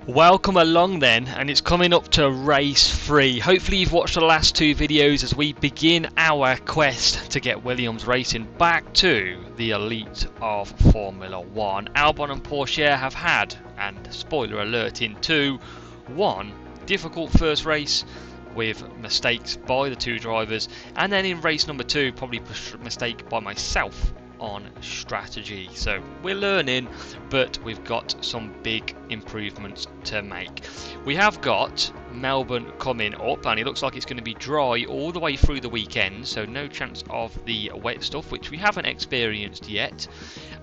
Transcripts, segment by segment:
Welcome along then, and it's coming up to race 3. Hopefully you've watched the last 2 videos as we begin our quest to get Williams Racing back to the elite of Formula 1. Albon and Porsche have had, and spoiler alert in 2, one difficult first race with mistakes by the 2 drivers, and then in race number 2 probably a mistake by myself on strategy. So we're learning, but we've got some big improvements to make. We have got Melbourne coming up, and it looks like it's going to be dry all the way through the weekend, so no chance of the wet stuff, which we haven't experienced yet.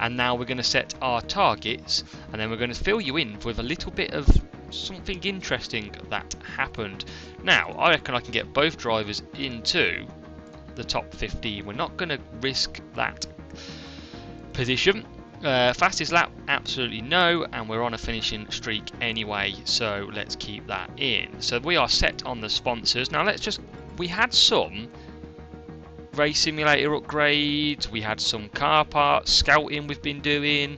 And now we're going to set our targets, and then we're going to fill you in with a little bit of something interesting that happened. Now I reckon I can get both drivers into the top 15. We're not going to risk that position. Fastest lap, absolutely no, and we're on a finishing streak anyway, so let's keep that in. So we are set on the sponsors. Now we had some race simulator upgrades, we had some car parts, scouting we've been doing,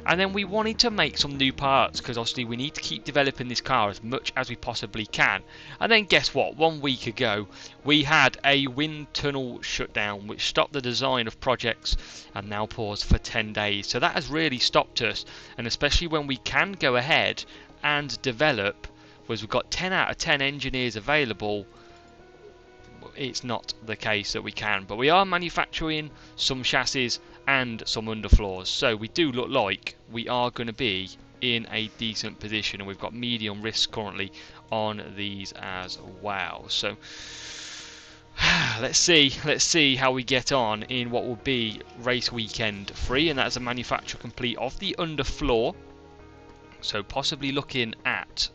and then we wanted to make some new parts because obviously we need to keep developing this car as much as we possibly can. And then guess what, 1 week ago we had a wind tunnel shutdown which stopped the design of projects and now paused for 10 days. So that has really stopped us, and especially when we can go ahead and develop, was we've got 10 out of 10 engineers available, it's not the case that we can. But we are manufacturing some chassis and some underfloors, so we do look like we are going to be in a decent position, and we've got medium risk currently on these as well. So let's see how we get on in what will be race weekend 3, and that's a manufacture complete of the underfloor. So possibly looking at,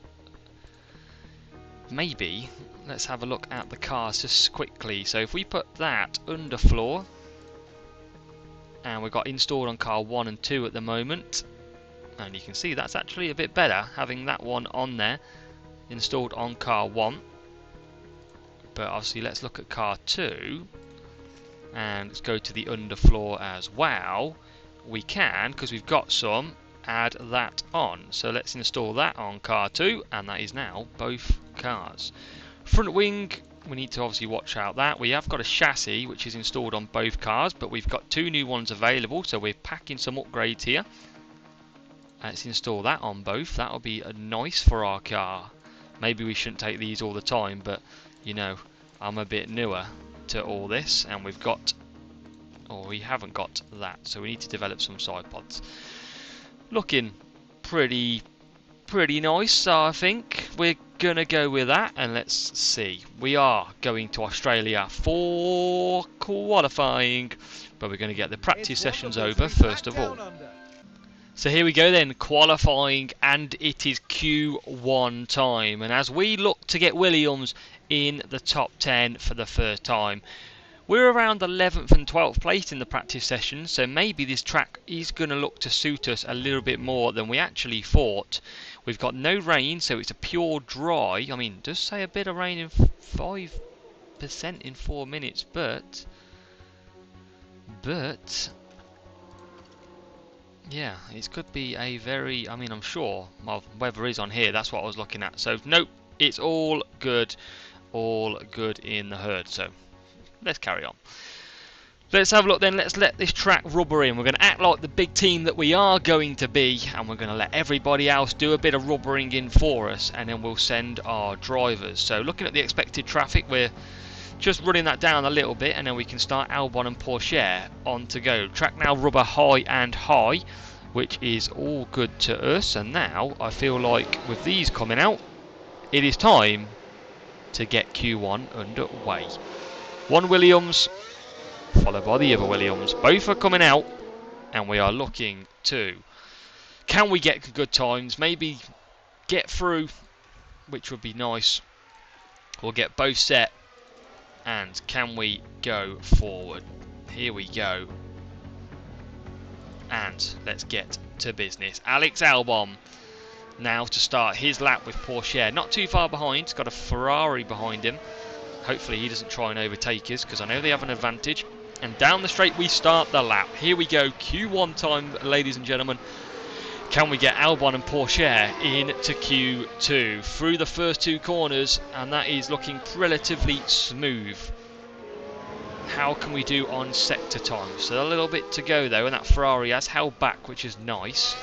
maybe let's have a look at the cars just quickly. So if we put that underfloor, and we've got installed on car 1 and 2 at the moment, and you can see that's actually a bit better having that one on there installed on car 1. But obviously let's look at car 2 and let's go to the underfloor as well. We can, because we've got some, add that on. So let's install that on car 2, and that is now both cars. Front wing, we need to obviously watch out that. We have got a chassis which is installed on both cars, but we've got 2 new ones available, so we're packing some upgrades here. Let's install that on both. That'll be nice for our car. Maybe we shouldn't take these all the time, but you know, I'm a bit newer to all this, and we haven't got that, so we need to develop some side pods. Looking pretty nice, so I think we're gonna go with that, and let's see. We are going to Australia for qualifying, but we're going to get the practice sessions over first of all. So here we go then, qualifying, and it is Q1 time, and as we look to get Williams in the top 10 for the first time, we're around 11th and 12th place in the practice session, so maybe this track is going to look to suit us a little bit more than we actually thought. We've got no rain, so it's a pure dry. I mean, it does say a bit of rain in 5% in 4 minutes, but yeah, it could be a very, I mean, I'm sure, well, weather is on here, that's what I was looking at. So nope, it's all good in the herd. So let's carry on. Let's have a look then. Let's let this track rubber in. We're going to act like the big team that we are going to be, and we're going to let everybody else do a bit of rubbering in for us, and then we'll send our drivers. So looking at the expected traffic, we're just running that down a little bit, and then we can start Albon and Porsche on to go. Track now rubber high and high, which is all good to us. And now I feel like with these coming out, it is time to get Q1 underway. One Williams, followed by the other Williams. Both are coming out, and we are looking to, can we get good times? Maybe get through, which would be nice. We'll get both set, and can we go forward? Here we go, and let's get to business. Alex Albon now to start his lap with Porsche. Not too far behind, he's got a Ferrari behind him. Hopefully he doesn't try and overtake us, because I know they have an advantage. And down the straight we start the lap. Here we go, Q1 time, ladies and gentlemen. Can we get Albon and Pourchaire into Q2 through the first two corners, and that is looking relatively smooth. How can we do on sector time? So a little bit to go though, and that Ferrari has held back, which is nice.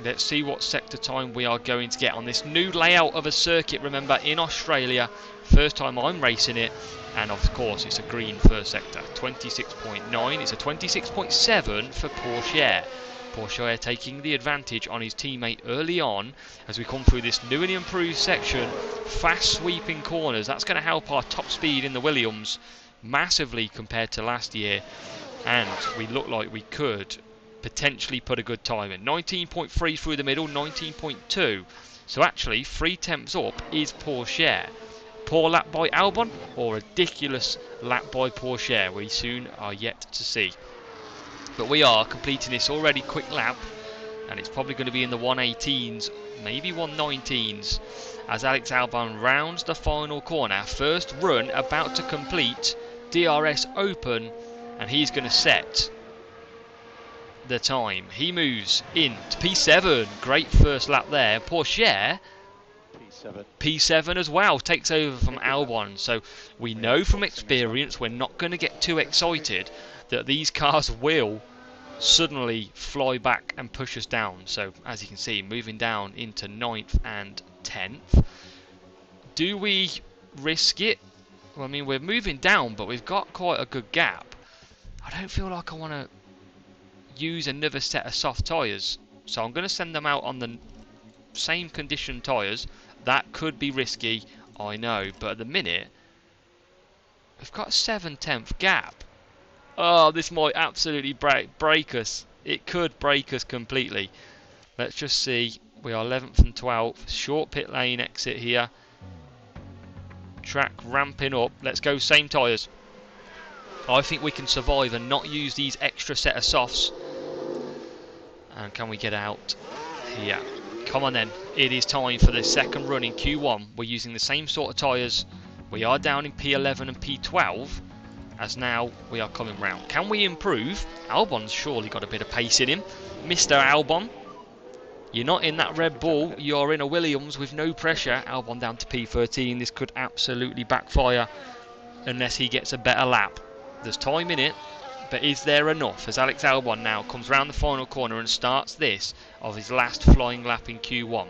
Let's see what sector time we are going to get on this new layout of a circuit. Remember, in Australia, first time I'm racing it, and of course it's a green first sector. 26.9, it's a 26.7 for Pourchaire. Pourchaire taking the advantage on his teammate early on as we come through this new and improved section. Fast sweeping corners, that's going to help our top speed in the Williams massively compared to last year, and we look like we could potentially put a good time in. 19.3 through the middle, 19.2. So actually 3 tenths up is Pourchaire. Poor lap by Albon or ridiculous lap by Pourchaire? We soon are yet to see. But we are completing this already quick lap, and it's probably going to be in the 118s, maybe 119s, as Alex Albon rounds the final corner. First run about to complete, DRS open, and he's going to set the time. He moves in to P7. Great first lap there. Pourchaire P7 as well, takes over from Albon. So we know from experience, we're not going to get too excited that these cars will suddenly fly back and push us down. So as you can see, moving down into 9th and 10th. Do we risk it? Well, I mean, we're moving down, but we've got quite a good gap. I don't feel like I want to use another set of soft tyres, so I'm going to send them out on the same condition tyres. That could be risky, I know, but at the minute we've got a 7/10 gap. Oh, this might absolutely break us. It could break us completely. Let's just see. We are 11th and 12th. Short pit lane exit here. Track ramping up. Let's go same tyres. I think we can survive and not use these extra set of softs. And can we get out here? Come on then. It is time for the second run in Q1. We're using the same sort of tyres. We are down in P11 and P12, as now we are coming round. Can we improve? Albon's surely got a bit of pace in him. Mr. Albon, you're not in that Red Bull, you're in a Williams with no pressure. Albon down to P13. This could absolutely backfire unless he gets a better lap. There's time in it, but is there enough? As Alex Albon now comes round the final corner and starts this of his last flying lap in Q1.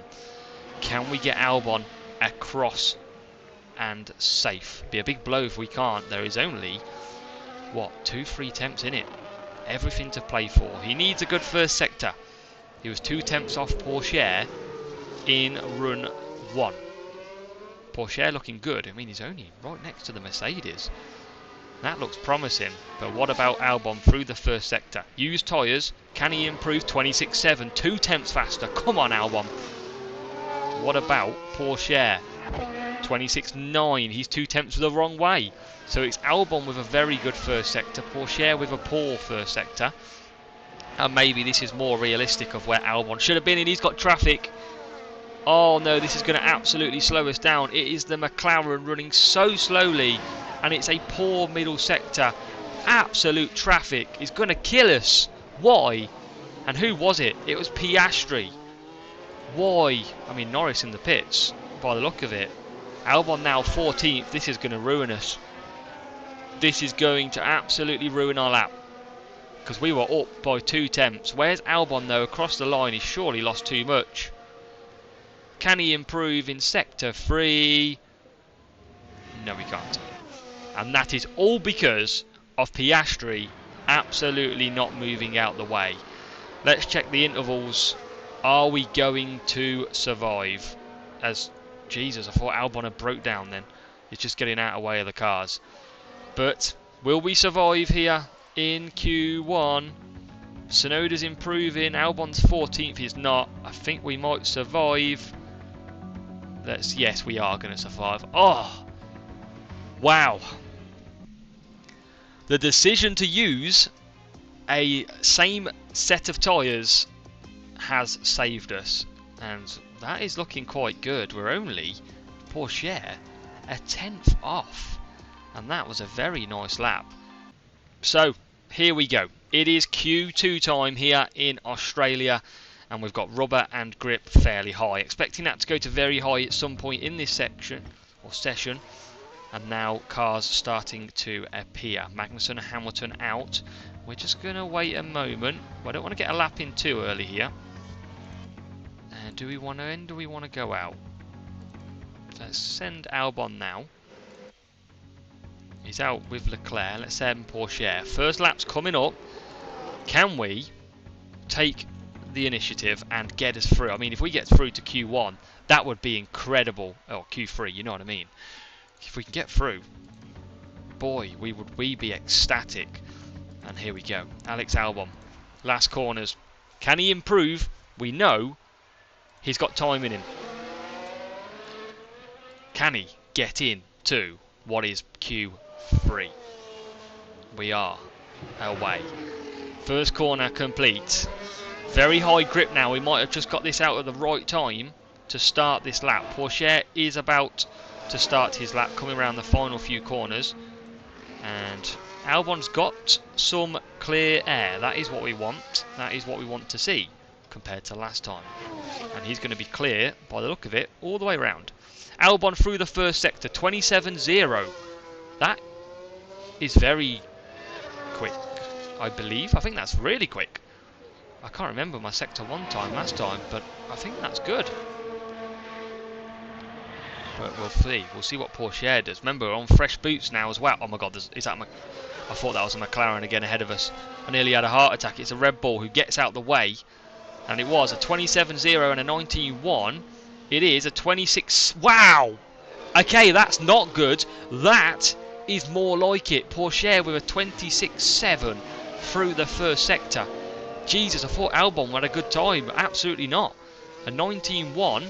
Can we get Albon across and safe? Be a big blow if we can't. There is only, what, 2-3 temps in it. Everything to play for. He needs a good first sector. He was 2 temps off Pourchaire in run 1. Pourchaire looking good. I mean, he's only right next to the Mercedes. That looks promising, but what about Albon through the first sector? Used tyres, can he improve? 26.7, 2 tenths faster. Come on, Albon. What about Pourchaire? 26.9, he's 2 tenths the wrong way. So it's Albon with a very good first sector, Pourchaire with a poor first sector. And maybe this is more realistic of where Albon should have been, and he's got traffic. Oh no, this is going to absolutely slow us down. It is the McLaren running so slowly, and it's a poor middle sector. Absolute traffic is going to kill us. Why? And who was it? It was Piastri. Why? I mean, Norris in the pits, by the look of it. Albon now 14th. This is going to ruin us. This is going to absolutely ruin our lap, because we were up by 2 tenths. Where's Albon though? Across the line, he's surely lost too much. Can he improve in sector 3? No, he can't. And that is all because of Piastri absolutely not moving out the way. Let's check the intervals. Are we going to survive? As Jesus, I thought Albon had broke down then. He's just getting out of the way of the cars. But will we survive here in Q1? Sonoda's improving. Albon's 14th. He's not. I think we might survive. Yes, we are going to survive. Oh, wow. The decision to use a same set of tyres has saved us, and that is looking quite good. We're only, Pourchaire, a 10th off, and that was a very nice lap. So here we go. It is Q2 time here in Australia, and we've got rubber and grip fairly high. Expecting that to go to very high at some point in this section or session. And now cars starting to appear. Magnussen and Hamilton out. We're just going to wait a moment. I don't want to get a lap in too early here. And do we want to in? Do we want to go out? Let's send Albon now. He's out with Leclerc. Let's send Porsche. First lap's coming up. Can we take the initiative and get us through? I mean, if we get through to Q1, that would be incredible. Or Q3, you know what I mean. If we can get through, boy, would we be ecstatic. And here we go. Alex Albon. Last corners. Can he improve? We know he's got time in him. Can he get in to what is Q3? We are away. First corner complete. Very high grip now. We might have just got this out at the right time to start this lap. Porsche is about to start his lap, coming around the final few corners, and Albon's got some clear air. That is what we want. That is what we want to see compared to last time, and he's going to be clear by the look of it all the way around. Albon through the first sector, 27.0. That is very quick, I believe. I think that's really quick. I can't remember my sector 1 time last time, but I think that's good. But we'll see. We'll see what Porsche does. Remember, we're on fresh boots now as well. Oh my God, is that I thought that was a McLaren again ahead of us. I nearly had a heart attack. It's a Red Bull who gets out the way. And it was a 27.0 and a 19.1. It is a 26... Wow! Okay, that's not good. That is more like it. Porsche with a 26.7 through the first sector. Jesus, I thought Albon had a good time. Absolutely not. A 19.1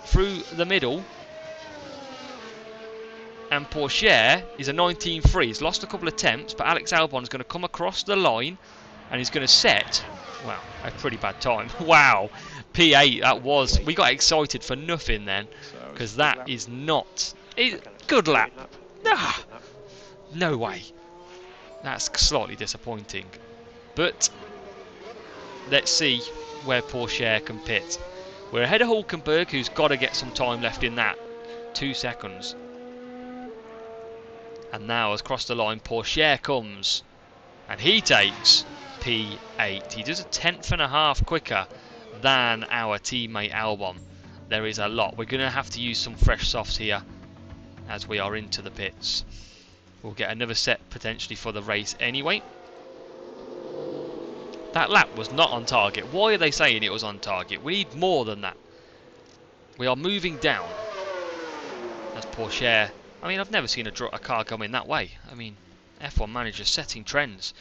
through the middle. And Porsche is a 19.3. He's lost a couple of attempts, but Alex Albon is going to come across the line and he's going to set, wow, a pretty bad time. Wow, P8, that was, we got excited for nothing then, because that is not, good lap. Ah, no way. That's slightly disappointing. But let's see where Porsche can pit. We're ahead of Hulkenberg, who's got to get some time left in that. 2 seconds. And now, as across the line, Porsche comes. And he takes P8. He does a 1/10.5 quicker than our teammate Albon. There is a lot. We're going to have to use some fresh softs here as we are into the pits. We'll get another set potentially for the race anyway. That lap was not on target. Why are they saying it was on target? We need more than that. We are moving down as Porsche. I mean, I've never seen a car come in that way. I mean, F1 managers setting trends.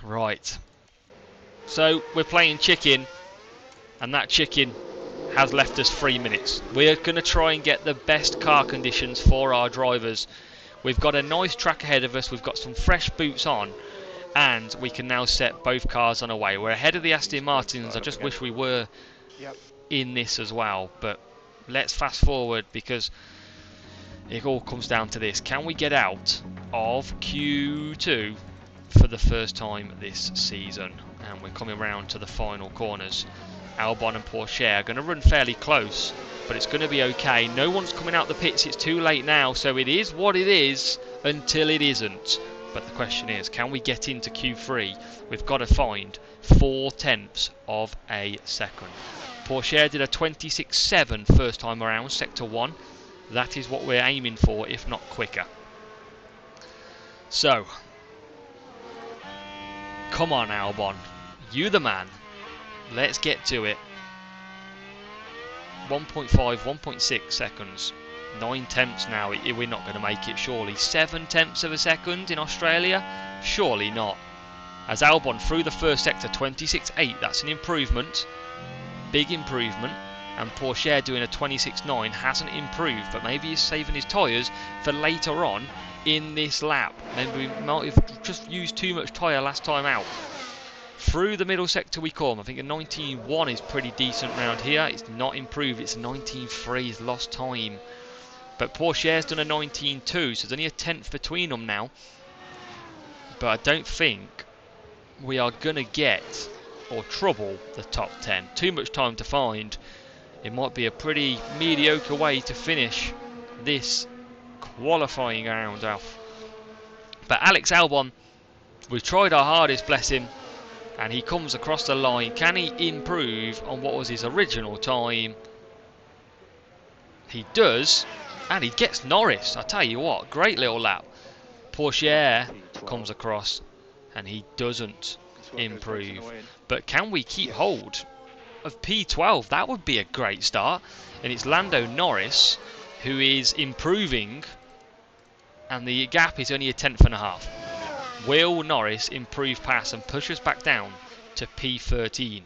Right. So, we're playing chicken, and that chicken has left us 3 minutes. We're going to try and get the best car conditions for our drivers. We've got a nice track ahead of us. We've got some fresh boots on, and we can now set both cars on away. We're ahead of the Aston Martins. I just wish we were in this as well, but let's fast forward because it all comes down to this. Can we get out of Q2 for the first time this season? And we're coming round to the final corners. Albon and Porsche are going to run fairly close, but it's going to be okay. No one's coming out the pits. It's too late now, so it is what it is until it isn't. But the question is, can we get into Q3? We've got to find 0.4 of a second. Porsche did a 26.7 first time around, sector 1. That is what we're aiming for, if not quicker. So, come on Albon, you the man. Let's get to it. 1.5, 1.6 seconds. 9 now. We're not going to make it, surely. 7 of a second in Australia? Surely not. As Albon through the first sector, 26.8. That's an improvement. Big improvement. And Porsche doing a 26.9 hasn't improved, but maybe he's saving his tyres for later on in this lap. Maybe we might have just used too much tyre last time out. Through the middle sector we come. I think a 19.1 is pretty decent round here. It's not improved. It's a 19.3. He's lost time. But Porsche's done a 19.2, so there's only a 10th between them now. But I don't think we are going to get or trouble the top 10. Too much time to find. It might be a pretty mediocre way to finish this qualifying round off. But Alex Albon, we've tried our hardest, bless him, and he comes across the line. Can he improve on what was his original time? He does, and he gets Norris. I tell you what, great little lap. Pourchaire comes across, and he doesn't improve. But can we keep hold of P12? That would be a great start. And it's Lando Norris who is improving, and the gap is only a 10.5. Will Norris improve past and push us back down to P13?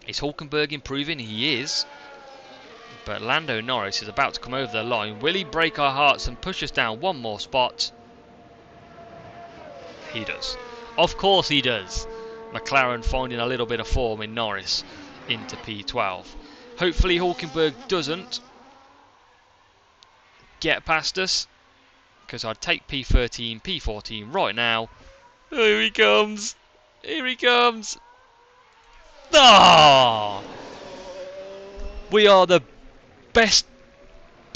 Is Hulkenberg improving? He is. But Lando Norris is about to come over the line. Will he break our hearts and push us down one more spot? He does. Of course he does. McLaren finding a little bit of form in Norris into P12. Hopefully Hulkenberg doesn't get past us, because I'd take P13, P14 right now. Here he comes. Here he comes. Ah! We are the best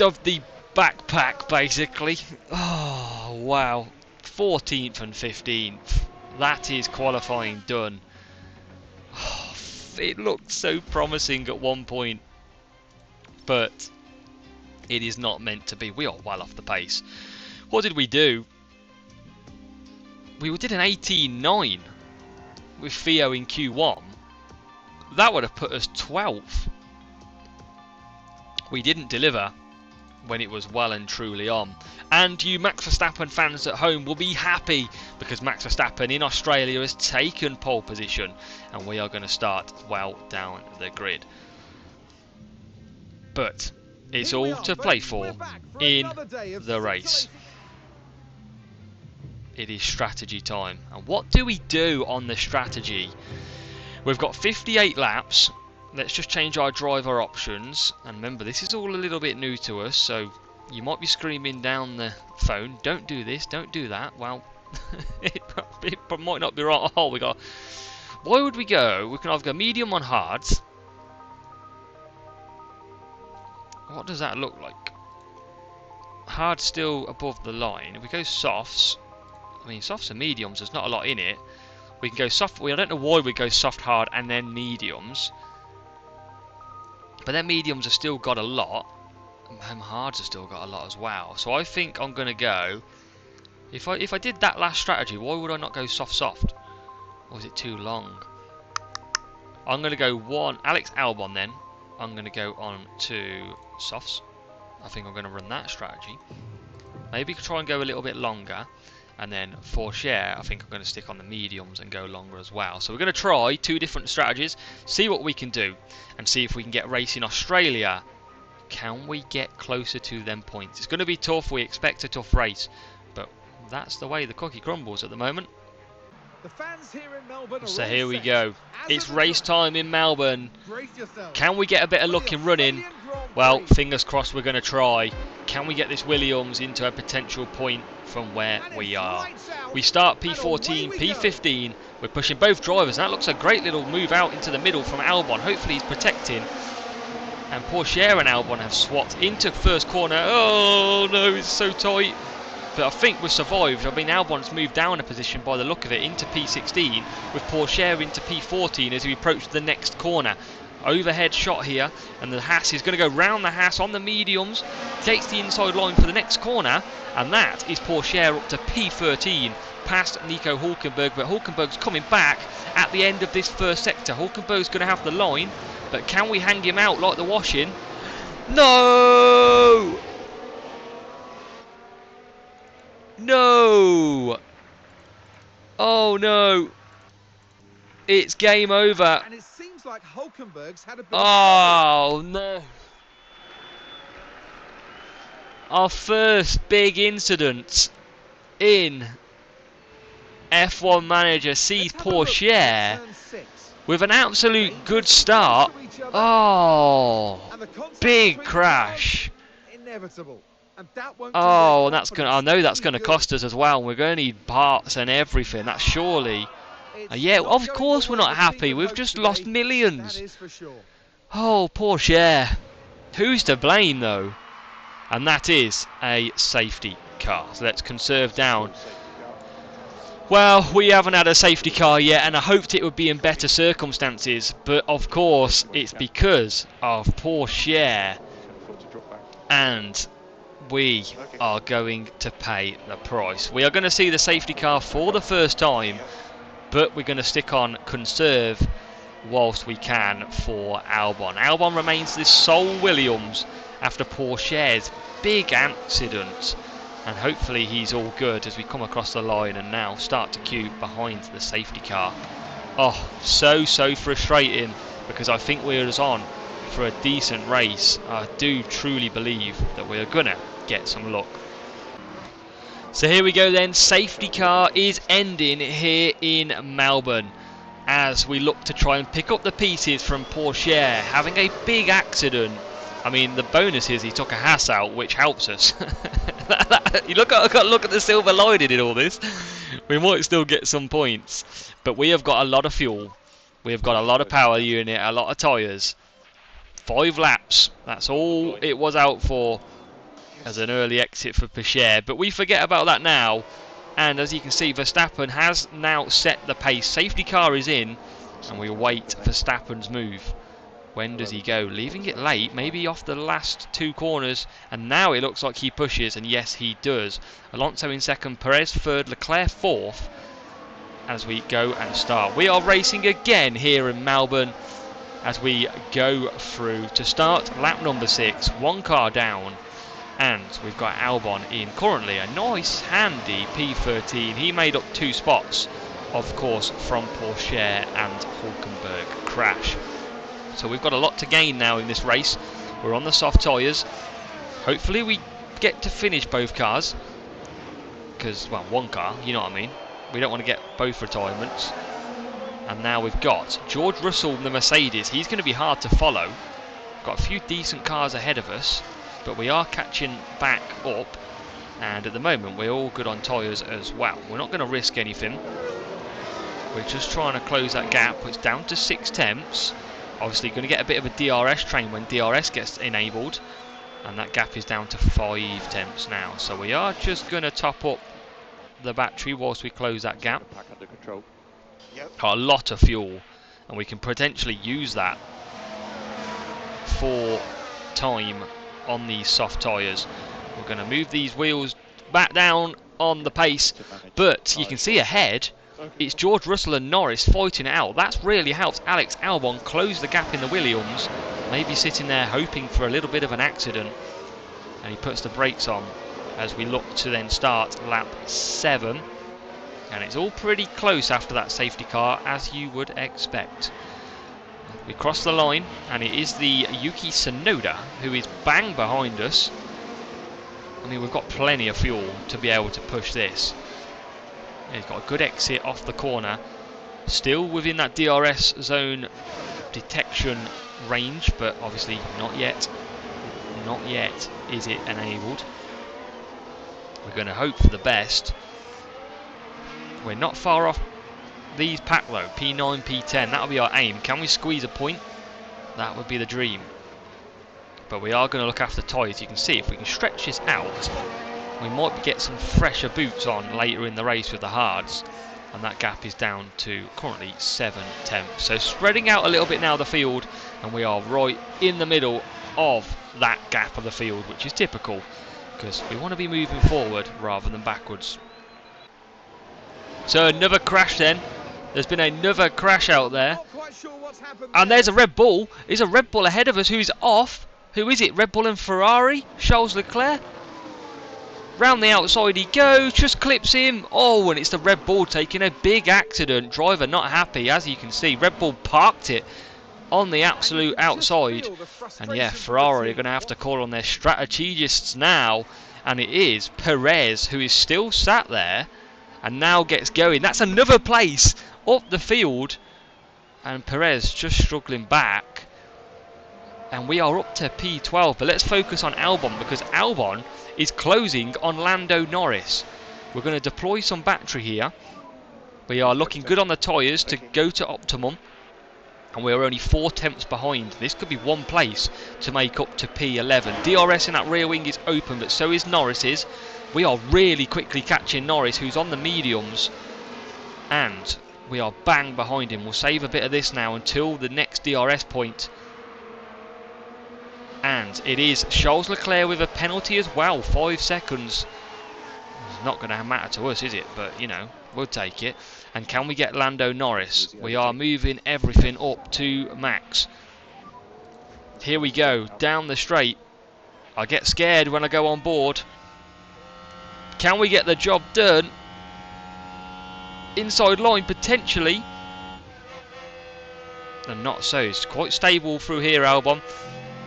of the backpack, basically. Oh, wow. 14th and 15th. That is qualifying done. Oh, it looked so promising at one point, but it is not meant to be. We are well off the pace. What did we do? We did an 18.9 with Theo in Q1. That would have put us 12th. We didn't deliver when it was well and truly on. And you Max Verstappen fans at home will be happy, because Max Verstappen in Australia has taken pole position, and we are going to start well down the grid. But it's all to play for in the race. It is strategy time. And what do we do on the strategy? We've got 58 laps. Let's just change our driver options. And remember, this is all a little bit new to us, so you might be screaming down the phone, don't do this, don't do that. Well, it might not be right. Oh, why would we go? We can either go medium on hards. What does that look like? Hard still above the line. If we go softs, I mean softs and mediums, there's not a lot in it. We can go soft. I don't know why we go soft, hard, and then mediums. But then mediums have still got a lot. And hards have still got a lot as well. So I think I'm gonna go. If I did that last strategy, why would I not go soft? Or is it too long? I'm gonna go one Alex Albon then. I'm gonna go on to softs. I think I'm gonna run that strategy. Maybe try and go a little bit longer. And then for share, I think I'm going to stick on the mediums and go longer as well. So we're going to try two different strategies, see what we can do, and see if we can get race in Australia. Can we get closer to them points? It's going to be tough. We expect a tough race, but that's the way the cookie crumbles at the moment. The fans here in Melbourne So here we go. It's race time in Melbourne. Can we get a bit of luck in running? Well, fingers crossed we're going to try. Can we get this Williams into a potential point from where we are? We start P14, P15. We're pushing both drivers. That looks a great little move out into the middle from Albon. Hopefully he's protecting. And Pourchaire and Albon have swapped into first corner. Oh no, it's so tight. But I think we've survived. I mean, Albon's moved down a position by the look of it into P16, with Pourchaire into P14 as we approach the next corner. Overhead shot here, and the Haas is going to go round the Haas on the mediums, takes the inside line for the next corner, and that is Pourchaire up to P13, past Nico Hulkenberg, but Hulkenberg's coming back at the end of this first sector. Hulkenberg's going to have the line, but can we hang him out like the washing? No! No! Oh no! It's game over. And it seems like Hulkenberg's had a bit Oh no! Our first big incident in F1 Manager sees Pourchaire with an absolute good start. Oh! Big crash. Inevitable. Oh, and that's gonna. I know that's gonna cost us as well. We're gonna need parts and everything. That's surely It's Yeah, not of going course the we're way not the happy. team had We've hoped just today, lost that millions. is for sure. Oh, poor Cher. Who's to blame though? And that is a safety car. So let's conserve down. Well, we haven't had a safety car yet, and I hoped it would be in better circumstances, but of course it's because of poor Cher, and we are going to pay the price. We are going to see the safety car for the first time, but we're going to stick on conserve whilst we can for Albon. Albon remains the sole Williams after poor Cher's big accident, and hopefully he's all good as we come across the line and now start to queue behind the safety car. Oh, so frustrating, because I think we're on for a decent race. I do truly believe that we're gonna get some luck. So here we go then, safety car is ending here in Melbourne as we look to try and pick up the pieces from poor Cher having a big accident. I mean, the bonus is he took a Haas out, which helps us. You look at the silver lining in all this. We might still get some points, but we have got a lot of fuel. We have got a lot of power unit, a lot of tyres. 5 laps. That's all it was out for as an early exit for Cher. But we forget about that now. And as you can see, Verstappen has now set the pace. Safety car is in, and we wait Verstappen's move. When does he go? Leaving it late, maybe off the last 2 corners, and now it looks like he pushes, and yes, he does. Alonso in second, Perez third, Leclerc fourth, as we go and start. We are racing again here in Melbourne as we go through to start lap number 6, 1 car down. And we've got Albon in currently a nice handy P13. He made up 2 spots, of course, from poor Cher and Hulkenberg crash. So we've got a lot to gain now in this race. We're on the soft tyres. Hopefully we get to finish both cars. Because, well, 1 car, you know what I mean. We don't want to get both retirements. And now we've got George Russell in the Mercedes. He's going to be hard to follow. Got a few decent cars ahead of us, but we are catching back up, and at the moment we're all good on tyres as well. We're not going to risk anything. We're just trying to close that gap. It's down to 6 tenths. Obviously going to get a bit of a DRS train when DRS gets enabled, and that gap is down to 5 tenths now. So we are just going to top up the battery whilst we close that gap. Got a lot of fuel, and we can potentially use that for time on these soft tyres. We're going to move these wheels back down on the pace, but you can see ahead it's George Russell and Norris fighting it out. That's really helped Alex Albon close the gap in the Williams, maybe sitting there hoping for a little bit of an accident, and he puts the brakes on as we look to then start lap 7, and it's all pretty close after that safety car, as you would expect. We cross the line, and it is the Yuki Tsunoda who is bang behind us. I mean, we've got plenty of fuel to be able to push this. He's got a good exit off the corner, still within that DRS zone detection range, but obviously not yet is it enabled. We're going to hope for the best. We're not far off these pack though, P9, P10, that'll be our aim. Can we squeeze a point? That would be the dream. But we are going to look after tyres. You can see if we can stretch this out, we might get some fresher boots on later in the race with the hards, and that gap is down to currently 7 tenths. So spreading out a little bit now the field, and we are right in the middle of that gap of the field, which is typical because we want to be moving forward rather than backwards. So another crash then. There's been another crash out there. And there's a Red Bull. There's a Red Bull ahead of us who's off. Who is it? Red Bull and Ferrari? Charles Leclerc? Round the outside he goes, just clips him. Oh, and it's the Red Bull taking a big accident. Driver not happy, as you can see. Red Bull parked it on the absolute outside. And yeah, Ferrari are going to have to call on their strategists now. And it is Perez who is still sat there and now gets going. That's another place up the field. And Perez just struggling back. And we are up to P12. But let's focus on Albon, because Albon is closing on Lando Norris. We're going to deploy some battery here. We are looking good on the tyres to go to optimum, and we're only 4 tenths behind. This could be one place to make up to P11. DRS in that rear wing is open, but so is Norris's. We are really quickly catching Norris, who's on the mediums, and we are bang behind him. We'll save a bit of this now until the next DRS point. And it is Charles Leclerc with a penalty as well, 5 seconds. It's not going to matter to us, is it? But, you know, we'll take it. And can we get Lando Norris? We are moving everything up to max. Here we go, down the straight. I get scared when I go on board. Can we get the job done? Inside line, potentially. And not so. It's quite stable through here, Albon.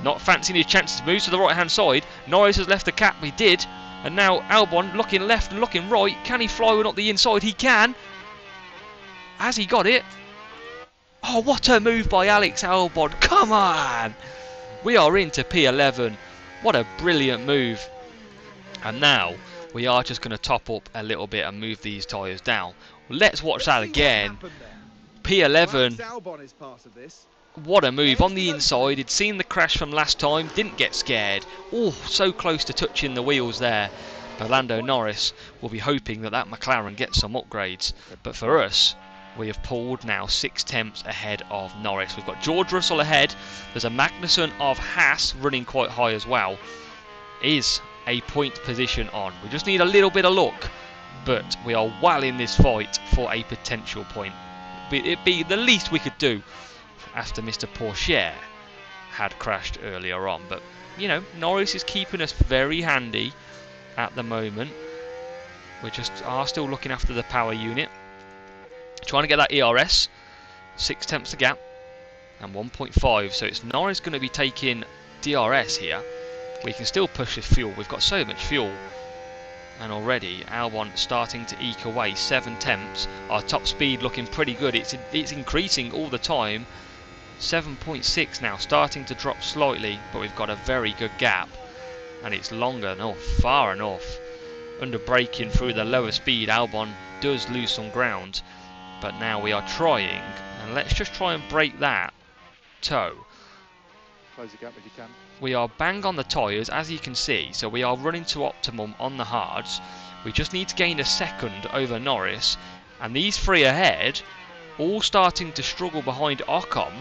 Not fancying his chances. Moves to the right-hand side. Norris has left the cap. He did. And now Albon looking left and looking right. Can he fly one up the inside? He can. Has he got it? Oh, what a move by Alex Albon. Come on. We are into P11. What a brilliant move. And now we are just going to top up a little bit and move these tyres down. Let's watch that again. P11. What a move on the inside. He'd seen the crash from last time. Didn't get scared. Oh, so close to touching the wheels there. But Lando Norris will be hoping that that McLaren gets some upgrades. But for us, we have pulled now 6 tenths ahead of Norris. We've got George Russell ahead. There's a Magnussen of Haas running quite high as well. Is a point position on. We just need a little bit of luck. But we are well in this fight for a potential point. It'd be the least we could do after Mr. Porsche had crashed earlier on. But, you know, Norris is keeping us very handy at the moment. We just are still looking after the power unit. Trying to get that ERS. 6 tenths a gap. And 1.5. So it's Norris going to be taking DRS here. We can still push this fuel. We've got so much fuel. And already Albon starting to eke away 7 tenths. Our top speed looking pretty good. It's increasing all the time. 7.6 now, starting to drop slightly, but we've got a very good gap. And it's long enough, far enough. Under braking through the lower speed, Albon does lose some ground. But now we are trying, and let's just try and break that toe. Close the gap if you can. We are bang on the tyres, as you can see, so we are running to optimum on the hards. We just need to gain a second over Norris, and these 3 ahead, all starting to struggle behind Ocon,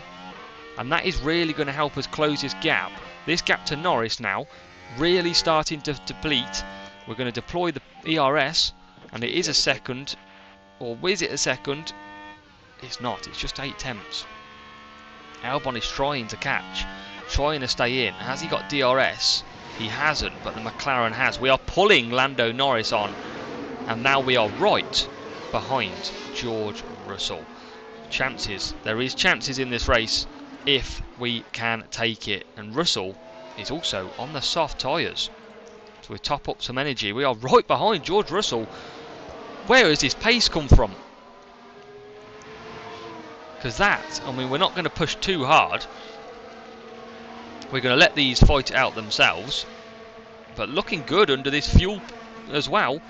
and that is really going to help us close this gap. This gap to Norris now, really starting to deplete. We're going to deploy the ERS, and it is a second, or is it a second? It's not, it's just 8 tenths. Albon is trying to catch. Trying to stay in. Has he got DRS? He hasn't, but the McLaren has. We are pulling Lando Norris on, and now we are right behind George Russell. Chances. There is chances in this race if we can take it. And Russell is also on the soft tyres. So we top up some energy. We are right behind George Russell. Where has this pace come from? Because that, I mean, we're not going to push too hard. We're going to let these fight it out themselves. But looking good under this fuel as well.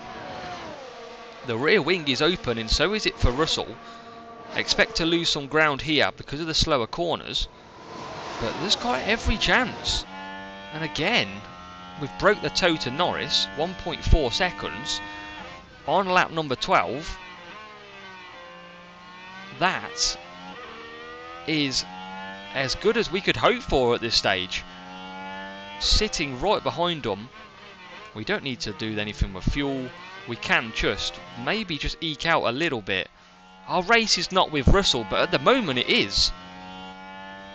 The rear wing is open, and so is it for Russell. Expect to lose some ground here because of the slower corners. But there's got every chance. And again, we've broke the toe to Norris. 1.4 seconds. On lap number 12. That is as good as we could hope for at this stage. Sitting right behind them. We don't need to do anything with fuel. We can just maybe just eke out a little bit. Our race is not with Russell, but at the moment it is.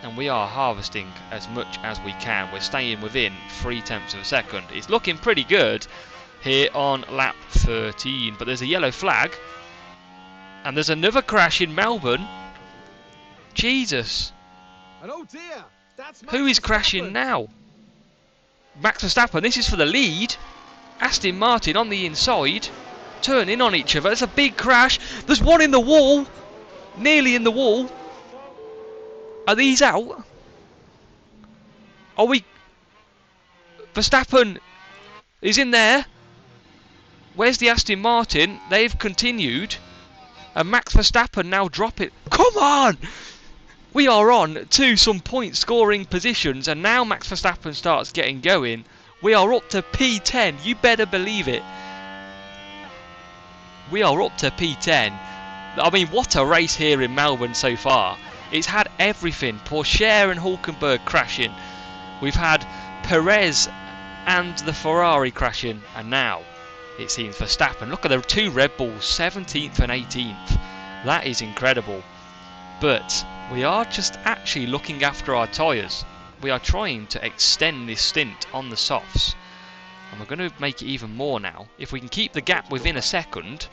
And we are harvesting as much as we can. We're staying within 3 tenths of a second. It's looking pretty good here on lap 13. But there's a yellow flag. And there's another crash in Melbourne. Jesus. And oh dear, that's Who is crashing now? Max Verstappen, this is for the lead. Aston Martin on the inside, turning on each other. It's a big crash. There's one in the wall, nearly in the wall. Are these out? Are we? Verstappen is in there. Where's the Aston Martin? They've continued. And Max Verstappen now drop it. Come on! We are on to some point scoring positions, and now Max Verstappen starts getting going. We are up to P10, you better believe it. We are up to P10. I mean, what a race here in Melbourne so far. It's had everything. Porsche and Hulkenberg crashing. We've had Perez and the Ferrari crashing, and now it seems Verstappen. Look at the two Red Bulls, 17th and 18th. That is incredible. But we are just actually looking after our tyres. We are trying to extend this stint on the softs. And we're going to make it even more now. If we can keep the gap within a second,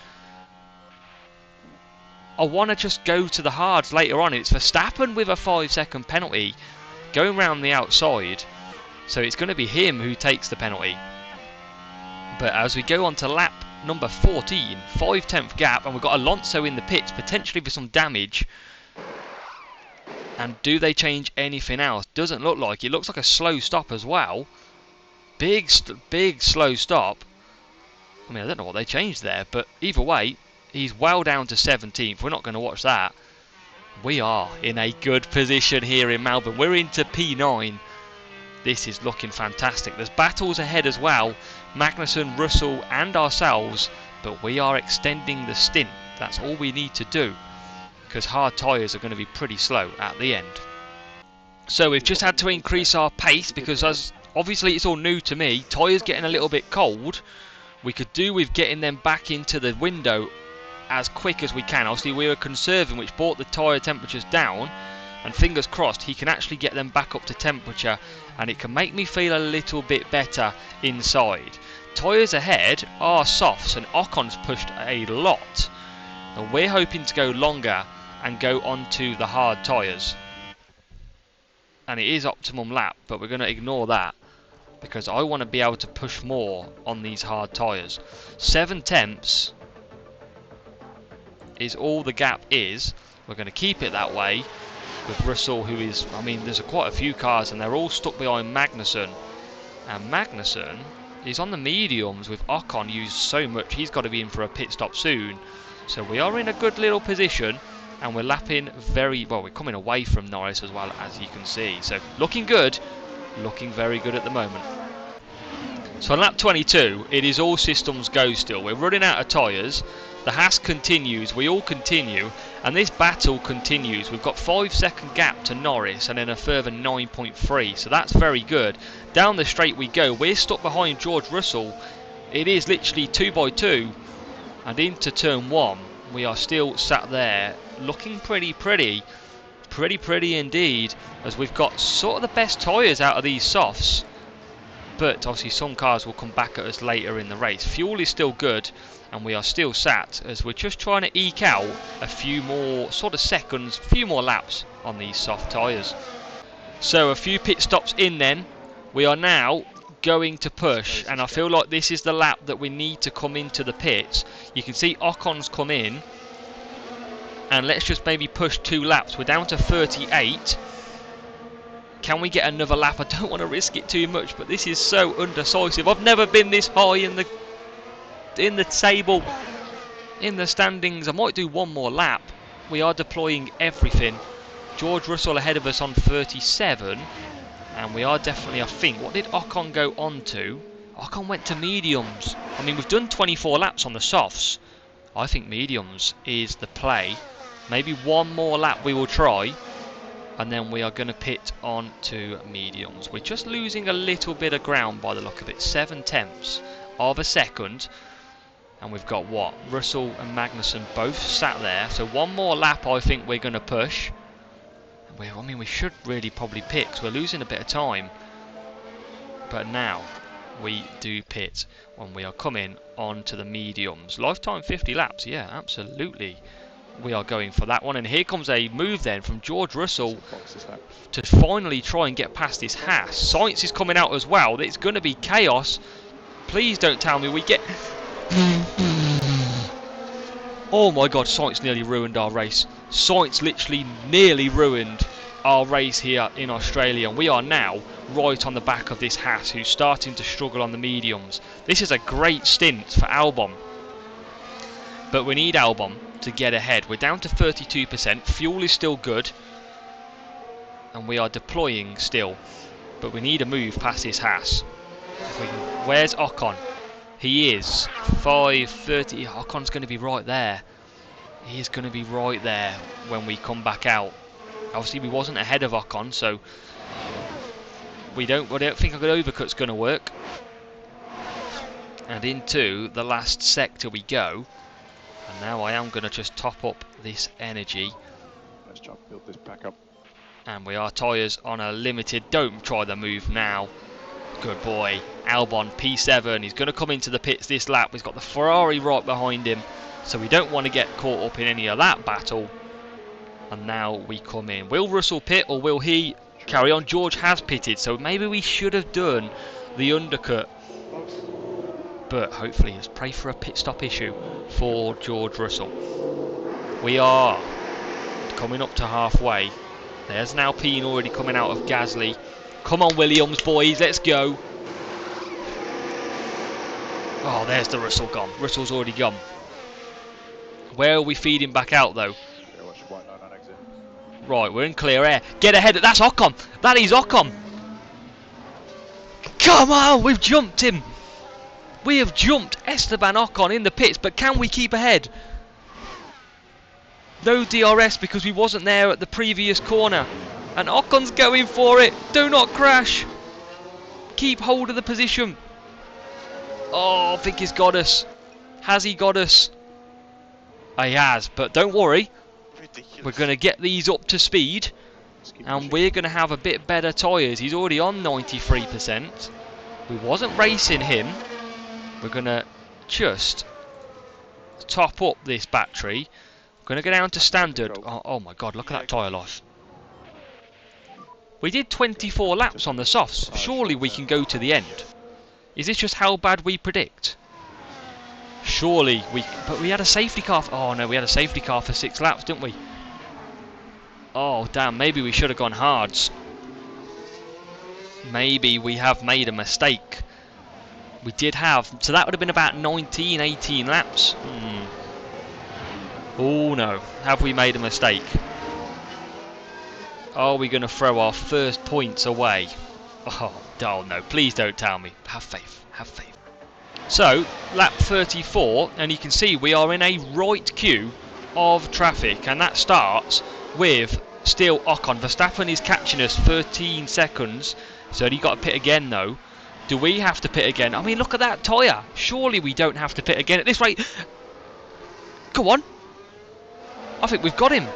I want to just go to the hards later on. It's Verstappen with a 5-second penalty going round the outside. So it's going to be him who takes the penalty. But as we go on to lap number 14, 5/10 gap, and we've got Alonso in the pits, potentially for some damage. And do they change anything else? Doesn't look like it. Looks like a slow stop as well. Big slow stop. I mean, I don't know what they changed there, but either way, he's well down to 17th. We're not going to watch that. We are in a good position here in Melbourne. We're into P9. This is looking fantastic. There's battles ahead as well. Magnussen, Russell and ourselves. But we are extending the stint. That's all we need to do, because hard tyres are going to be pretty slow at the end. So we've just had to increase our pace because obviously it's all new to me. Tyres getting a little bit cold. We could do with getting them back into the window as quick as we can. Obviously we were conserving, which brought the tyre temperatures down, and fingers crossed he can actually get them back up to temperature, and it can make me feel a little bit better inside. Tyres ahead are softs, and Ocon's pushed a lot. And we're hoping to go longer and go onto the hard tyres. And it is optimum lap, but we're going to ignore that because I want to be able to push more on these hard tyres. 7/10 is all the gap is. We're going to keep it that way with Russell, who is, I mean, there's quite a few cars and they're all stuck behind Magnussen. And Magnussen is on the mediums with Ocon used so much. He's got to be in for a pit stop soon. So we are in a good little position, and we're lapping very well. We're coming away from Norris as well, as you can see. So looking good, looking very good at the moment. So on lap 22, it is all systems go still. We're running out of tyres. The Haas continues, we all continue, and this battle continues. We've got 5-second gap to Norris and then a further 9.3, so that's very good. Down the straight we go. We're stuck behind George Russell. It is literally 2 by 2. And into turn 1, we are still sat there looking pretty indeed, as we've got sort of the best tyres out of these softs. But obviously some cars will come back at us later in the race. Fuel is still good, and we are still sat as we're just trying to eke out a few more sort of seconds, a few more laps on these soft tyres. So a few pit stops in then. We are now going to push, and I feel like this is the lap that we need to come into the pits. You can see Ocon's come in, and let's just maybe push 2 laps. We're down to 38. Can we get another lap? I don't want to risk it too much, but this is so undecisive. I've never been this high in the table, in the standings. I might do one more lap. We are deploying everything. George Russell ahead of us on 37. And we are definitely, I think, what did Ocon go on to? Ocon went to mediums. I mean, we've done 24 laps on the softs. I think mediums is the play. Maybe one more lap we will try. And then we are going to pit on to mediums. We're just losing a little bit of ground by the look of it. 7/10 of a second. And we've got what? Russell and Magnussen both sat there. So one more lap I think we're going to push. I mean, we should really probably pit because we're losing a bit of time. But now we do pit when we are coming on to the mediums. Lifetime 50 laps, yeah, absolutely. We are going for that one. And here comes a move then from George Russell to finally try and get past this Haas. Sainz is coming out as well. It's going to be chaos. Please don't tell me we get... Oh my god, Sainz nearly ruined our race. Sainz literally nearly ruined our race here in Australia, and we are now right on the back of this Haas, who's starting to struggle on the mediums. This is a great stint for Albon, but we need Albon to get ahead. We're down to 32%. Fuel is still good. And we are deploying still. But we need a move past this Haas. Where's Ocon? He is 5:30. Ocon's going to be right there. He is going to be right there when we come back out. Obviously, we wasn't ahead of Ocon, so I don't think a good overcut's going to work. And into the last sector we go. And now I am going to just top up this energy. Let's try and build this back up. And we are tyres on a limited. Don't try the move now. Good boy. Albon P7. He's going to come into the pits this lap. He's got the Ferrari right behind him. So we don't want to get caught up in any of that battle. And now we come in. Will Russell pit or will he carry on? George has pitted. So maybe we should have done the undercut. But hopefully, let's pray for a pit stop issue for George Russell. We are coming up to halfway. There's an Alpine already coming out of Gasly. Come on, Williams, boys, let's go. Oh, there's the Russell gone. Russell's already gone. Where are we feeding back out, though? Right, we're in clear air. Get ahead. That's Ocon. That is Ocon. Come on, we've jumped him. We have jumped Esteban Ocon in the pits, but can we keep ahead? No DRS because we wasn't there at the previous corner. And Ocon's going for it. Do not crash. Keep hold of the position. Oh, I think he's got us. Has he got us? He has, but don't worry. Ridiculous. We're going to get these up to speed. And we're going to have a bit better tyres. He's already on 93%. We wasn't racing him. We're going to just top up this battery. We're going to go down to standard. Oh my god, look at that tyre life. We did 24 laps on the softs. Surely we can go to the end. Is this just how bad we predict? Surely we... But we had a safety car... Oh no, we had a safety car for 6 laps, didn't we? Oh damn, maybe we should have gone hards. Maybe we have made a mistake. We did have... So that would have been about 19, 18 laps. Oh no, have we made a mistake? Are we going to throw our first points away? Oh no, please don't tell me. Have faith, have faith. So, lap 34, and you can see we are in a right queue of traffic, and that starts with still Ocon. Verstappen is catching us 13 seconds, so he got to pit again though. Do we have to pit again? I mean, look at that tyre. Surely we don't have to pit again at this rate. Go on. I think we've got him.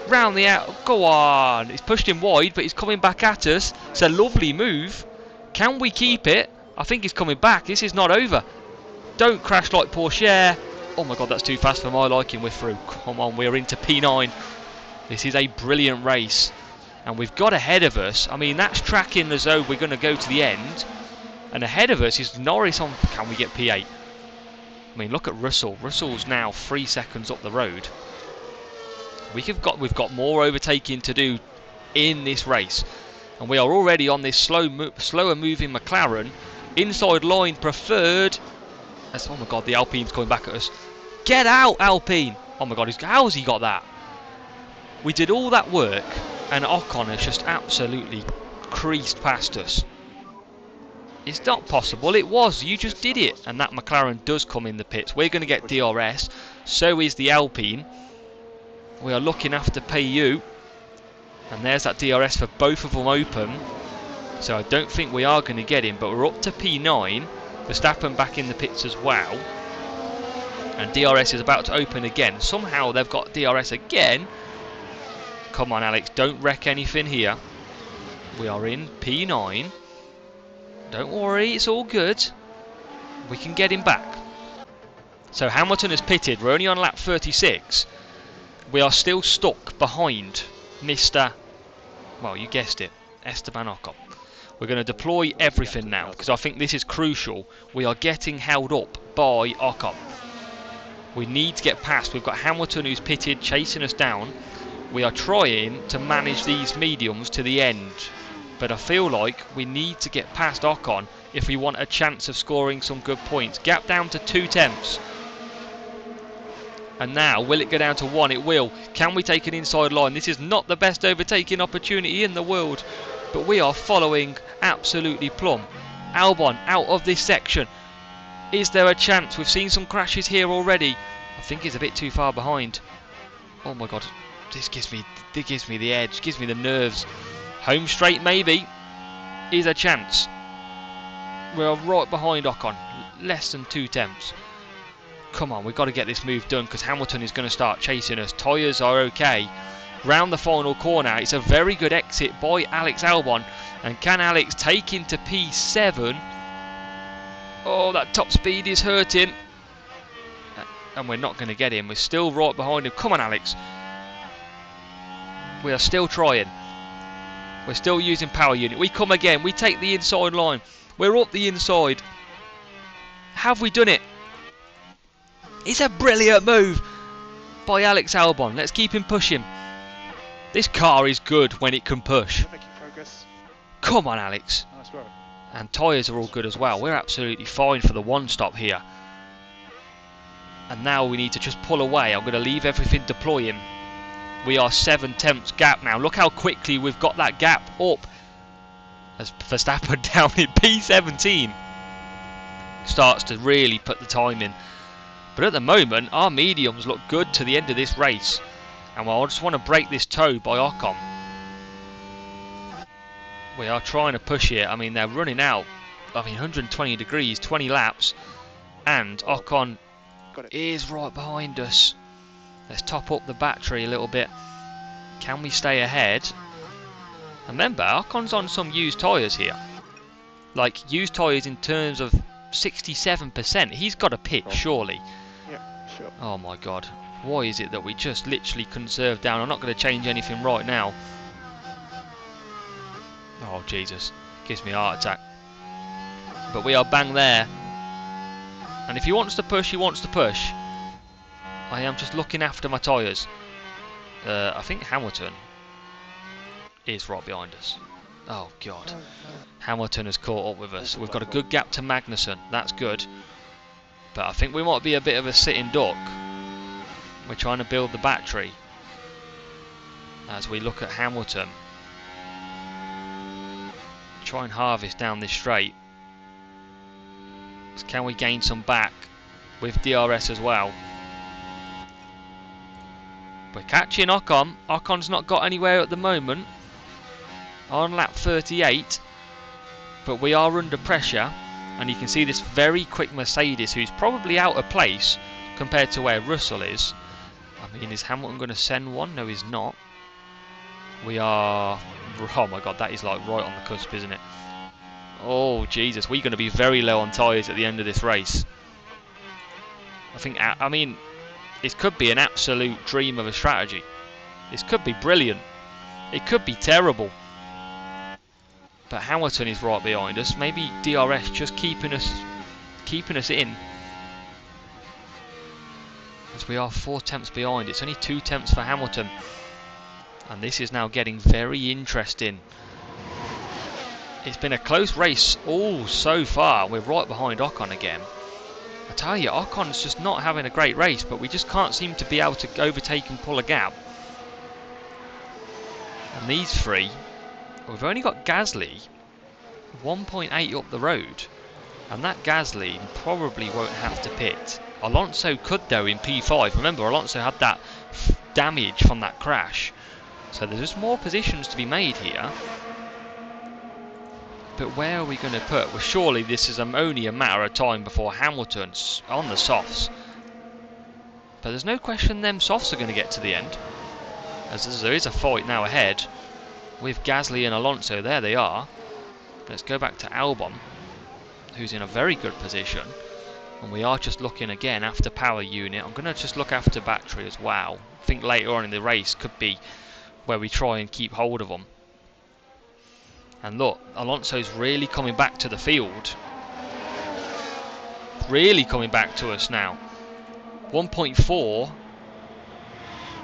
Round the out. Go on. He's pushed him wide, but he's coming back at us. It's a lovely move. Can we keep it? I think he's coming back. This is not over. Don't crash like Porsche. Oh my god, that's too fast for my liking. We're through. Come on, we're into P9. This is a brilliant race. And we've got ahead of us. I mean, that's tracking as though we're going to go to the end. And ahead of us is Norris on... Can we get P8? I mean, look at Russell. Russell's now 3 seconds up the road. We've got more overtaking to do in this race. And we are already on this slower moving McLaren. Inside line preferred. Oh my god, the Alpine's coming back at us. Get out, Alpine! Oh my god, how's he got that? We did all that work and Ocon has just absolutely creased past us. It's not possible. It was. You just did it. And that McLaren does come in the pits. We're going to get DRS. So is the Alpine. We are looking after PU. And there's that DRS for both of them open. So I don't think we are going to get him. But we're up to P9. Verstappen back in the pits as well. And DRS is about to open again. Somehow they've got DRS again. Come on, Alex. Don't wreck anything here. We are in P9. Don't worry, it's all good. We can get him back. So Hamilton has pitted. We're only on lap 36. We are still stuck behind Mr. Well, you guessed it, Esteban Ocon. We're going to deploy everything now because I think this is crucial. We are getting held up by Ocon. We need to get past. We've got Hamilton who's pitted, chasing us down. We are trying to manage these mediums to the end. But I feel like we need to get past Ocon if we want a chance of scoring some good points. Gap down to 2 tenths. And now, will it go down to 1? It will. Can we take an inside line? This is not the best overtaking opportunity in the world, but we are following absolutely plumb. Albon out of this section. Is there a chance? We've seen some crashes here already. I think he's a bit too far behind. Oh my god, this gives me the edge, gives me the nerves. Home straight maybe. Is a chance. We're right behind Ocon, less than 2 tenths. Come on, we've got to get this move done because Hamilton is going to start chasing us. Tyres are okay. Round the final corner, it's a very good exit by Alex Albon. And can Alex take into P7? Oh, that top speed is hurting. And we're not going to get him. We're still right behind him. Come on, Alex. We are still trying. We're still using power unit. We come again. We take the inside line. We're up the inside. Have we done it? It's a brilliant move by Alex Albon. Let's keep him pushing. This car is good when it can push. Making progress. Come on, Alex. Nice work. And tyres are all good as well. We're absolutely fine for the one stop here. And now we need to just pull away. I'm going to leave everything deploying. We are 7 tenths gap now. Look how quickly we've got that gap up. As Verstappen down in P17 starts to really put the time in. But at the moment, our mediums look good to the end of this race. And I just want to break this toe by Ocon. We are trying to push it. I mean, they're running out. 120 degrees, 20 laps. And Ocon is right behind us. Let's top up the battery a little bit. Can we stay ahead? Remember, Ocon's on some used tyres here. Like, used tyres in terms of 67%. He's got a pit, surely. Yeah, sure. Oh my god. Why is it that we just literally conserve down? I'm not going to change anything right now. Oh, Jesus. Gives me a heart attack. But we are bang there. And if he wants to push, he wants to push. I am just looking after my tyres. I think Hamilton is right behind us. Oh, God. Hamilton has caught up with us. We've got a good gap to Magnussen. That's good. But I think we might be a bit of a sitting duck. We're trying to build the battery. As we look at Hamilton. Try and harvest down this straight. So can we gain some back with DRS as well? We're catching Ocon. Ocon's not got anywhere at the moment. On lap 38. But we are under pressure. And you can see this very quick Mercedes, who's probably out of place compared to where Russell is. I mean, is Hamilton going to send one? No, he's not. We are... Oh my god, that is like right on the cusp, isn't it? Oh, Jesus. We're going to be very low on tyres at the end of this race. I mean, it could be an absolute dream of a strategy. This could be brilliant. It could be terrible. But Hamilton is right behind us. Maybe DRS just keeping us in. As we are 4 tenths behind. It's only 2 tenths for Hamilton. And this is now getting very interesting. It's been a close race all so far. We're right behind Ocon again. I tell you, Ocon's just not having a great race, but we just can't seem to be able to overtake and pull a gap. And these three, we've only got Gasly 1.8 up the road, and that Gasly probably won't have to pit. Alonso could though in P5. Remember, Alonso had that damage from that crash, so there's just more positions to be made here. But where are we going to put? Well, surely this is only a matter of time before Hamilton's on the softs. But there's no question them softs are going to get to the end, as there is a fight now ahead with Gasly and Alonso. There they are. Let's go back to Albon, who's in a very good position. And we are just looking again after power unit. I'm going to just look after battery as well. I think later on in the race could be where we try and keep hold of them. And look, Alonso's really coming back to the field. Really coming back to us now. 1.4.